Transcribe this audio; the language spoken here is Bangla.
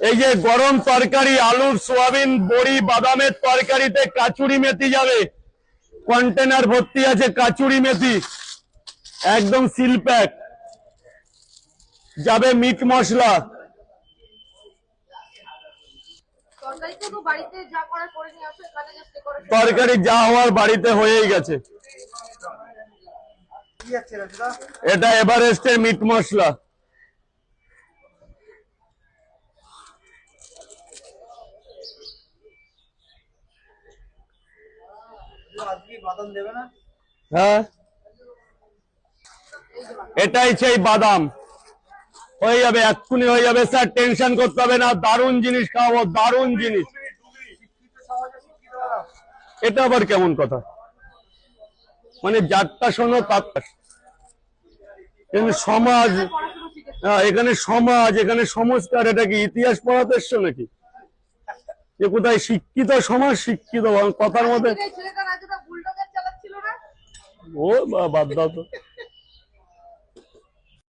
এই যে গরম তরকারি, আলুর, সোয়াবিন, বড়ি, বাদামের তরকারিতে কাচুরি মেথি যাবে, কন্টেনার ভর্তি আছে কাচুরি মেথি, একদম সিল প্যাক যাবে। মিট মশলা, তরকারি যা হওয়ার বাড়িতে হয়েই গেছে। এটা এভারেস্টের মিট মশলা। হ্যাঁ, এটাই সেই বাদাম। হয়ে যাবে, এক্ষুনি হয়ে যাবে স্যার, টেনশন করতে হবে না। দারুণ জিনিস খাওয়াবো, দারুণ জিনিস। এটা আবার কেমন কথা? মানে যারটা শোনো তারটা। এখানে সমাজ, এখানে সমাজ, এখানে সংস্কার। এটা কি ইতিহাস পড়াতে এসছো নাকি? যে কোথায় শিক্ষিত সমাজ, শিক্ষিত কথার মধ্যে। ও বাদ দাও তো।